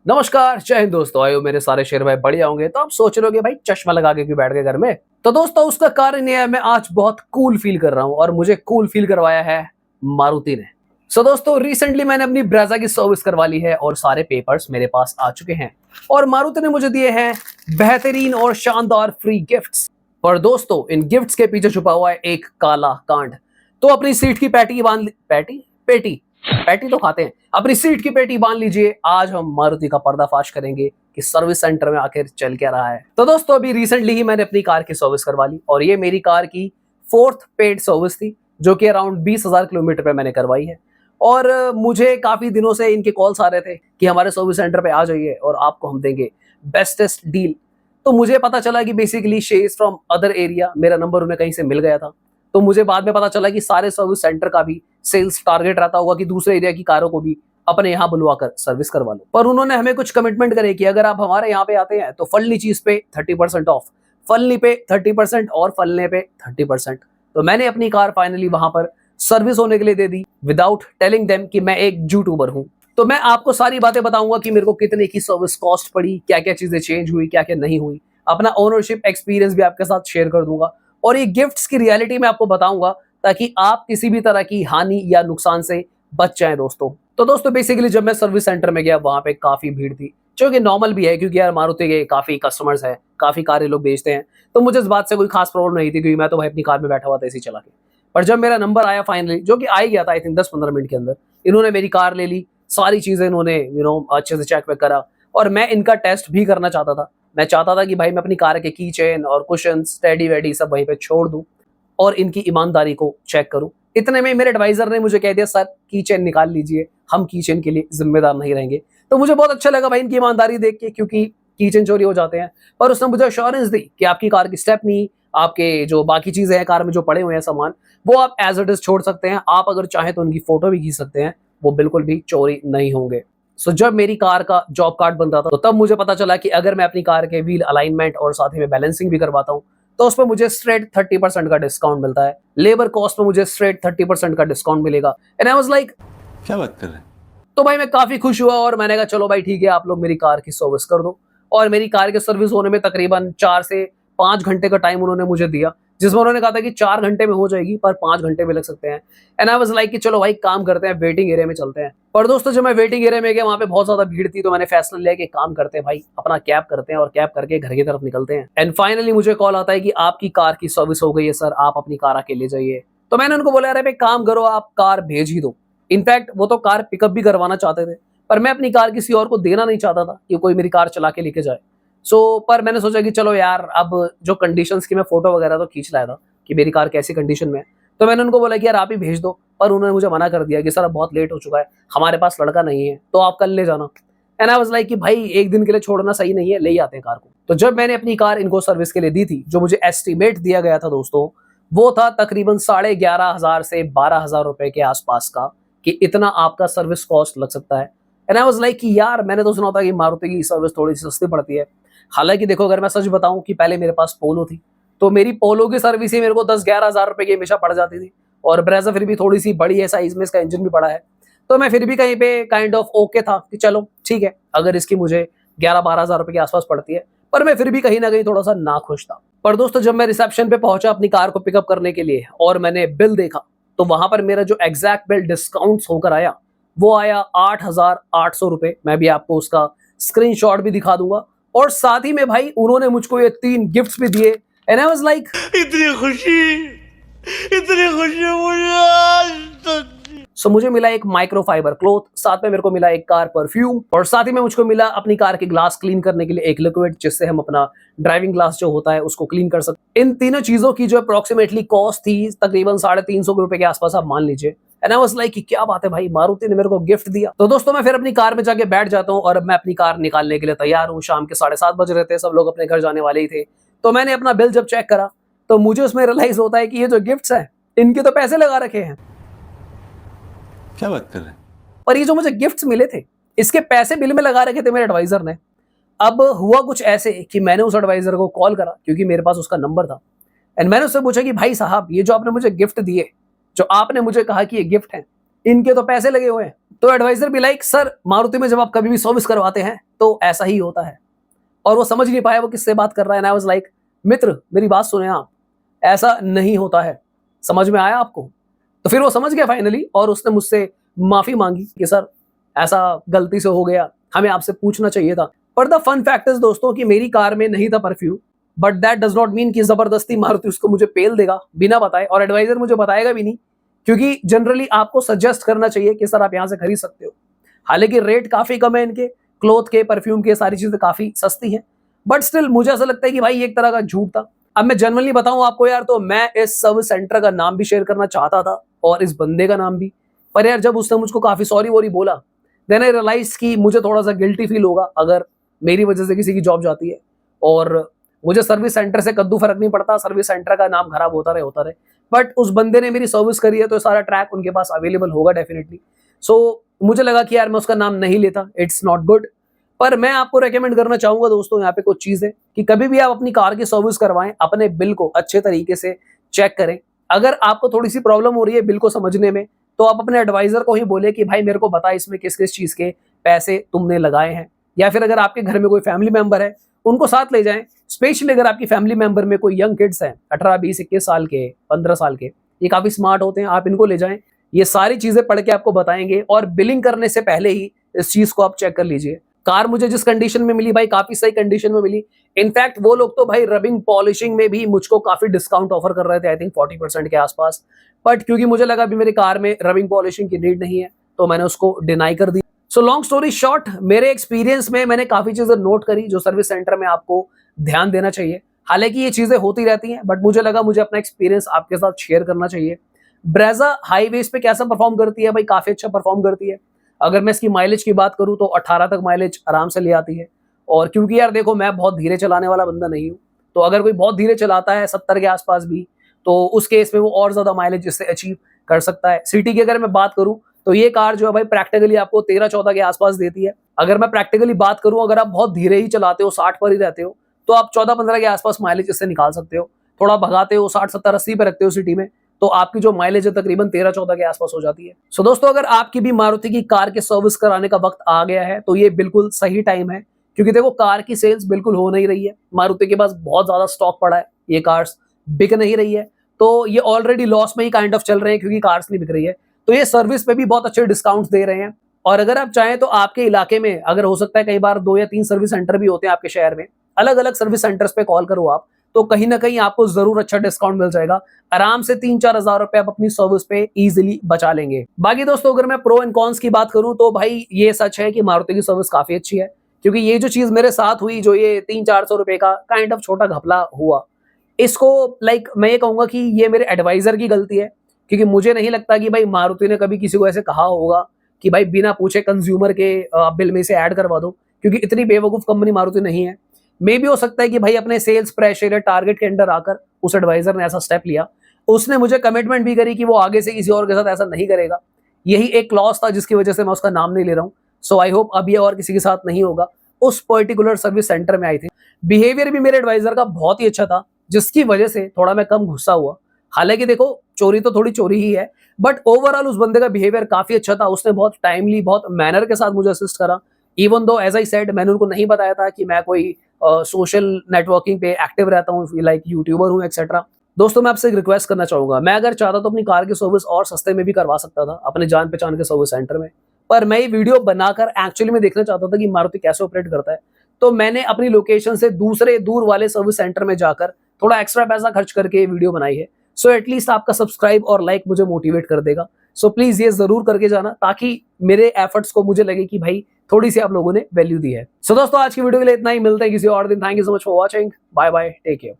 नमस्कार, जय हिंद दोस्तों। आयो मेरे सारे शेर भाई बढ़िया होंगे। तो आप सोच रहे हो कि भाई चश्मा लगा के क्यों बैठ गए घर में। तो दोस्तों उसका कारण ये है, मैं आज बहुत कूल फील कर रहा हूँ और मुझे कूल फील करवाया है मारुति ने। सो दोस्तों रिसेंटली मैंने अपनी ब्रेजा की सर्विस करवा ली है और सारे पेपर्स मेरे पास आ चुके हैं और मारुति ने मुझे दिए हैं बेहतरीन और शानदार फ्री गिफ्ट्स। पर दोस्तों इन गिफ्ट्स के पीछे छुपा हुआ है एक काला कांड। तो अपनी सीट की पैटी बांध ली, पेटी पैटी तो खाते हैं। अपनी सीट की पेटी बांध लीजिए, आज हम मारुति का पर्दाफाश करेंगे कि सर्विस सेंटर में आखिर चल क्या रहा है। तो दोस्तों अभी रिसेंटली ही मैंने अपनी कार की सर्विस करवा ली और ये मेरी कार की 4th पेड सर्विस थी, जो कि अराउंड 20,000 किलोमीटर पे मैंने करवाई है। और मुझे काफी दिनों से इनके कॉल्स आ रहे थे कि हमारे सर्विस सेंटर पे आ जाइए और आपको हम देंगे बेस्टेस्ट डील। तो मुझे पता चला कि basically she is from other area, मेरा नंबर उन्हें कहीं से मिल गया था। तो मुझे बाद में पता चला कि सारे सर्विस सेंटर का भी सेल्स टारगेट रहता होगा कि दूसरे एरिया की कारों को भी अपने यहाँ बुलवाकर सर्विस करवा लो। पर उन्होंने हमें कुछ कमिटमेंट करे कि अगर आप हमारे यहाँ पे आते हैं तो फलनी चीज पे 30% ऑफ, फलनी पे 30% और फलने पे 30%। तो मैंने अपनी कार फाइनली वहां पर सर्विस होने के लिए दे दी विदाउट टेलिंग देम कि मैं एक यूट्यूबर हूँ। तो मैं आपको सारी बातें बताऊंगा कि मेरे को कितने की सर्विस कॉस्ट पड़ी, क्या क्या चीजें चेंज हुई, क्या क्या नहीं हुई। अपना ओनरशिप एक्सपीरियंस भी आपके साथ शेयर कर दूंगा और ये गिफ्ट्स की रियलिटी मैं आपको बताऊंगा ताकि आप किसी भी तरह की हानि या नुकसान से बच जाएं दोस्तों। तो दोस्तों बेसिकली जब मैं सर्विस सेंटर में गया वहां पे काफी भीड़ थी, जो कि नॉर्मल भी है क्योंकि यार मारुति के काफी कस्टमर्स हैं, काफी कारें लोग बेचते हैं। तो मुझे इस बात से कोई खास प्रॉब्लम नहीं थी क्योंकि मैं तो भाई अपनी कार में बैठा हुआ था ऐसे ही चला के। पर जब मेरा नंबर आया फाइनली, जो कि आ ही गया था आई थिंक 10-15 मिनट के अंदर, इन्होंने मेरी कार ले ली, सारी चीजें इन्होंने अच्छे से चेक वेक करा और मैं इनका टेस्ट भी करना चाहता था। मैं चाहता था कि भाई मैं अपनी कार के की चेन और कुशन्स, टेडी वेडी सब वहीं पे छोड़ दूं और इनकी ईमानदारी को चेक करूं। इतने में मेरे एडवाइजर ने मुझे कह दिया सर की चेन निकाल लीजिए, हम की चेन के लिए जिम्मेदार नहीं रहेंगे। तो मुझे बहुत अच्छा लगा भाई इनकी ईमानदारी देख के, क्योंकि की चेन चोरी हो जाते हैं। पर उसने मुझे अश्योरेंस दी कि आपकी कार की स्टेपनी, आपके जो बाकी चीजें हैं कार में जो पड़े हुए हैं सामान, वो आप एज इट इज छोड़ सकते हैं। आप अगर चाहें तो उनकी फोटो भी खींच सकते हैं, वो बिल्कुल भी चोरी नहीं होंगे। सो जब मेरी कार का जॉब कार्ड बन रहा था तो तब मुझे पता चला कि अगर मैं अपनी कार के व्हील अलाइनमेंट और साथ ही में बैलेंसिंग भी करवाता हूँ तो उसमें मुझे स्ट्रेट 30% का डिस्काउंट मिलता है। लेबर कॉस्ट में मुझे स्ट्रेट 30% का डिस्काउंट मिलेगा। एंड आई वाज लाइक क्या बात कर रहे हैं। तो भाई मैं काफी खुश हुआ और मैंने कहा चलो भाई ठीक है, आप लोग मेरी कार की सर्विस कर दो। और मेरी कार की सर्विस होने में तकरीबन 4 से 5 घंटे का टाइम उन्होंने मुझे दिया, जिसमें उन्होंने कहा था कि 4 घंटे में हो जाएगी पर 5 घंटे भी लग सकते हैं। एंड आई वाज लाइक कि चलो भाई काम करते हैं, वेटिंग एरिया में चलते हैं। पर दोस्तों जब मैं वेटिंग एरिया में गया वहां पे बहुत ज्यादा भीड़ थी, तो मैंने फैसला लिया कि काम करते हैं भाई, अपना कैब करते हैं और कैब करके घर की तरफ निकलते हैं। एंड फाइनली मुझे कॉल आता है कि आपकी कार की सर्विस हो गई है सर, आप अपनी कार आके ले जाइए। तो मैंने उनको बोला अरे भाई काम करो, आप कार भेज ही दो। इनफैक्ट वो तो कार पिकअप भी करवाना चाहते थे, पर मैं अपनी कार किसी और को देना नहीं चाहता था कि कोई मेरी कार चला के लेके जाए। पर मैंने सोचा कि चलो यार, अब जो कंडीशंस की मैं फोटो वगैरह तो खींच लाया था कि मेरी कार कैसी कंडीशन में है, तो मैंने उनको बोला कि यार आप ही भेज दो। पर उन्होंने मुझे मना कर दिया कि सर अब बहुत लेट हो चुका है, हमारे पास लड़का नहीं है, तो आप कल ले जाना। एंड आई वाज लाइक कि भाई एक दिन के लिए छोड़ना सही नहीं है, ले ही आते हैं कार को। तो जब मैंने अपनी कार इनको सर्विस के लिए दी थी, जो मुझे एस्टिमेट दिया गया था दोस्तों, वो था तकरीबन 11,500 से 12,000 रुपए के आसपास का, कि इतना आपका सर्विस कॉस्ट लग सकता है। एंड आई वाज लाइक कि यार मैंने तो सुना था कि मारुति की सर्विस थोड़ी सी सस्ती पड़ती है। हालांकि देखो अगर मैं सच बताऊं कि पहले मेरे पास पोलो थी, तो मेरी पोलो की सर्विस ही मेरे को 10-11 हज़ार रुपए की हमेशा पड़ जाती थी। और ब्रेजा फिर भी थोड़ी सी बड़ी है साइज में, इसका इंजन भी बड़ा है, तो मैं फिर भी कहीं पे काइंड ऑफ ओके था कि चलो ठीक है, अगर इसकी मुझे 11-12 हज़ार रुपए के आसपास पड़ती है। पर मैं फिर भी कहीं ना कहीं थोड़ा सा नाखुश था। पर दोस्तों जब मैं रिसेप्शन पे पहुंचा अपनी कार को पिकअप करने के लिए और मैंने बिल देखा, तो वहां पर मेरा जो एग्जैक्ट बिल डिस्काउंट होकर आया वो आया 8,800 रुपए। मैं भी आपको उसका स्क्रीनशॉट भी दिखा दूंगा। और साथ ही में भाई उन्होंने मुझको ये 3 गिफ्ट्स भी दिए। एंड आई वाज लाइक इतनी खुशी मुझे आज तक। सो मुझे मिला एक माइक्रोफाइबर क्लॉथ, साथ में मेरे को मिला एक कार परफ्यूम, और साथ ही में मुझको मिला अपनी कार के ग्लास क्लीन करने के लिए एक लिक्विड, जिससे हम अपना ड्राइविंग ग्लास जो होता है उसको क्लीन कर सकते। इन तीनों चीजों की जो अप्रोक्सीमेटली कॉस्ट थी तकरीबन 350 रुपए के आसपास, आप मान लीजिए। एंड आई वाज लाइक कि क्या बात है भाई, मारुति ने मेरे को गिफ्ट दिया। तो दोस्तों मैं फिर अपनी कार में जाके बैठ जाता हूँ और अब मैं अपनी कार निकालने के लिए तैयार हूँ। शाम के 7:30 बज रहे थे, सब लोग अपने घर जाने वाले ही थे। तो मैंने अपना बिल जब चेक करा तो मुझे उसमें रियलाइज होता है कि ये जो गिफ्ट्स हैं इनके तो पैसे लगा रखे हैं। क्या बात कर रहे हैं। पर ये जो मुझे गिफ्ट्स मिले थे इसके पैसे बिल में लगा रखे थे मेरे एडवाइजर ने। अब हुआ कुछ ऐसे कि मैंने उस एडवाइजर को कॉल करा क्योंकि मेरे पास उसका नंबर था। एंड मैंने उससे पूछा कि भाई साहब, ये जो आपने मुझे गिफ्ट दिए, जो आपने मुझे कहा कि ये गिफ्ट है, इनके तो पैसे लगे हुए हैं। तो एडवाइजर भी लाइक, सर मारुति में जब आप कभी भी सर्विस करवाते हैं तो ऐसा ही होता है। और वो समझ नहीं पाया वो किससे बात कर रहा है। एंड आई वाज लाइक, मित्र मेरी बात सुने आप, ऐसा नहीं होता है, समझ में आया आपको? तो फिर वो समझ गया फाइनली और उसने मुझसे माफी मांगी कि सर ऐसा गलती से हो गया, हमें आपसे पूछना चाहिए था। पर द फन फैक्ट इज दोस्तों कि मेरी कार में नहीं था perfume, but that does not mean कि जबरदस्ती मारुति उसको मुझे पेल देगा बिना बताए, और एडवाइजर मुझे बताएगा भी नहीं, क्योंकि जनरली आपको सजेस्ट करना चाहिए कि सर आप यहाँ से खरीद सकते हो। हालांकि रेट काफी कम है इनके, क्लोथ के, परफ्यूम के, सारी चीजें काफी सस्ती हैं, बट स्टिल मुझे ऐसा लगता है कि भाई एक तरह का झूठ था। अब मैं जनरली बताऊं आपको यार, तो मैं इस सर्विस सेंटर का नाम भी शेयर करना चाहता था और इस बंदे का नाम भी, पर यार जब उसने मुझको काफी सॉरी वॉरी बोला, देन आई रियलाइज कि मुझे थोड़ा सा गिल्टी फील होगा अगर मेरी वजह से किसी की जॉब जाती है। और मुझे सर्विस सेंटर से कद्दू फर्क नहीं पड़ता, सर्विस सेंटर का नाम खराब होता रहे, बट उस बंदे ने मेरी सर्विस करी है तो सारा ट्रैक उनके पास अवेलेबल होगा डेफिनेटली। सो मुझे लगा कि यार मैं उसका नाम नहीं लेता, इट्स नॉट गुड। पर मैं आपको रेकमेंड करना चाहूंगा दोस्तों यहाँ पे कुछ चीजें, कि कभी भी आप अपनी कार की सर्विस करवाएं, अपने बिल को अच्छे तरीके से चेक करें। अगर आपको थोड़ी सी प्रॉब्लम हो रही है बिल को समझने में, तो आप अपने एडवाइजर को ही बोले कि भाई मेरे को बता इसमें किस किस चीज के पैसे तुमने लगाए हैं। या फिर अगर आपके घर में कोई फैमिली मेंबर है उनको साथ ले जाएं, स्पेशली अगर आपकी फैमिली मेंबर में कोई यंग किड्स हैं 18, 20, 21 साल के, 15 साल के, ये काफी स्मार्ट होते हैं, आप इनको ले जाएं। ये सारी चीजें पढ़ के आपको बताएंगे और बिलिंग करने से पहले ही इस चीज को आप चेक कर लीजिए। कार मुझे जिस कंडीशन में मिली भाई, काफी सही कंडीशन में मिली। इनफैक्ट वो लोग तो भाई रबिंग पॉलिशिंग में भी मुझको काफी डिस्काउंट ऑफर कर रहे थे, आई थिंक 40% के आसपास। बट क्योंकि मुझे लगा अभी मेरी कार में रबिंग पॉलिशिंग की नीड नहीं है, तो मैंने उसको डिनाई कर दी। सो लॉन्ग स्टोरी शॉर्ट, मेरे एक्सपीरियंस में मैंने काफी चीजें नोट करी जो सर्विस सेंटर में आपको ध्यान देना चाहिए। हालांकि ये चीजें होती रहती हैं, बट मुझे लगा मुझे अपना एक्सपीरियंस आपके साथ शेयर करना चाहिए। ब्रेजा हाईवेज पे कैसा परफॉर्म करती है भाई? काफी अच्छा परफॉर्म करती है। अगर मैं इसकी माइलेज की बात करूं तो 18 तक माइलेज आराम से ले आती है। और क्योंकि यार देखो मैं बहुत धीरे चलाने वाला बंदा नहीं हूं, तो अगर कोई बहुत धीरे चलाता है 70 के आसपास भी, तो उस केस में वो और ज्यादा माइलेज इससे अचीव कर सकता है। सिटी की अगर मैं बात करूं तो ये कार जो है भाई प्रैक्टिकली आपको 13-14 के आसपास देती है। अगर मैं प्रैक्टिकली बात करूं, अगर आप बहुत धीरे ही चलाते हो, 60 पर ही रहते हो, तो आप 14-15 के आसपास माइलेज इससे निकाल सकते हो। थोड़ा भगाते हो, 60-70-80 पे रखते हो सिटी में, तो आपकी जो माइलेज है तकरीबन 13-14 के आसपास हो जाती है। सो दोस्तों, अगर आपकी भी मारुति की कार के सर्विस कराने का वक्त आ गया है तो ये बिल्कुल सही टाइम है, क्योंकि देखो कार की सेल्स बिल्कुल हो नहीं रही है। मारुति के पास बहुत ज्यादा स्टॉक पड़ा है, ये कार्स बिक नहीं रही है, तो ये ऑलरेडी लॉस में ही काइंड ऑफ चल रहे हैं क्योंकि कार्स नहीं बिक रही है। तो ये सर्विस पे भी बहुत अच्छे डिस्काउंट्स दे रहे हैं। और अगर आप चाहें तो आपके इलाके में, अगर हो सकता है कई बार 2 या 3 सर्विस सेंटर भी होते हैं आपके शहर में, अलग अलग सर्विस सेंटर्स पे कॉल करो आप, तो कहीं ना कहीं आपको जरूर अच्छा डिस्काउंट मिल जाएगा। आराम से 3-4 हजार रुपए आप अपनी सर्विस पे इजीली बचा लेंगे। बाकी दोस्तों, अगर मैं प्रो एंड कॉन्स की बात करूं तो भाई ये सच है कि मारुति की सर्विस काफी अच्छी है, क्योंकि ये जो चीज मेरे साथ हुई, जो ये 300-400 रुपए का काइंड ऑफ छोटा घपला हुआ, इसको मैं ये कहूंगा कि ये मेरे एडवाइजर की गलती है, क्योंकि मुझे नहीं लगता कि भाई मारुति ने कभी किसी को ऐसे कहा होगा कि भाई बिना पूछे कंज्यूमर के बिल में से ऐड करवा दो, क्योंकि इतनी बेवकूफ कंपनी मारुति नहीं है। मे भी हो सकता है कि भाई अपने सेल्स प्रेशर या टारगेट के अंडर आकर उस एडवाइजर ने ऐसा स्टेप लिया। उसने मुझे कमिटमेंट भी करी कि वो आगे से किसी और के साथ ऐसा नहीं करेगा। यही एक क्लॉज था जिसकी वजह से मैं उसका नाम नहीं ले रहा हूँ। सो आई होप अब ये और किसी के साथ नहीं होगा। उस पर्टिकुलर सर्विस सेंटर में आई थी, बिहेवियर भी मेरे एडवाइजर का बहुत ही अच्छा था, जिसकी वजह से थोड़ा मैं कम गुस्सा हुआ। हालांकि देखो चोरी तो थोड़ी चोरी ही है, बट ओवरऑल उस बंदे का बिहेवियर काफी अच्छा था। उसने बहुत टाइमली, बहुत मैनर के साथ मुझे असिस्ट करा। Even though as I said, मैंने उनको नहीं बताया था कि मैं कोई सोशल नेटवर्किंग पे एक्टिव रहता हूँ, लाइक यूट्यूबर हूँ एक्सेट्रा। दोस्तों, मैं आपसे एक रिक्वेस्ट करना चाहूंगा, मैं अगर चाहता तो अपनी कार की सर्विस और सस्ते में भी करवा सकता था अपने जान पहचान के सर्विस सेंटर में, पर मैं ये वीडियो बनाकर एक्चुअली में देखना चाहता था कि मारुति कैसे ऑपरेट करता है। तो मैंने अपनी लोकेशन से दूसरे दूर वाले सर्विस सेंटर में जाकर थोड़ा एक्स्ट्रा पैसा खर्च करके वीडियो बनाई है। सो एटलीस्ट आपका सब्सक्राइब और लाइक मुझे मोटिवेट कर देगा। सो प्लीज ये जरूर करके जाना, ताकि मेरे एफर्ट्स को मुझे लगे कि भाई थोड़ी सी आप लोगों ने वैल्यू दी है। सो दोस्तों, आज की वीडियो के लिए इतना ही। मिलते हैं किसी और दिन। Thank you so much for watching. Bye bye, take care.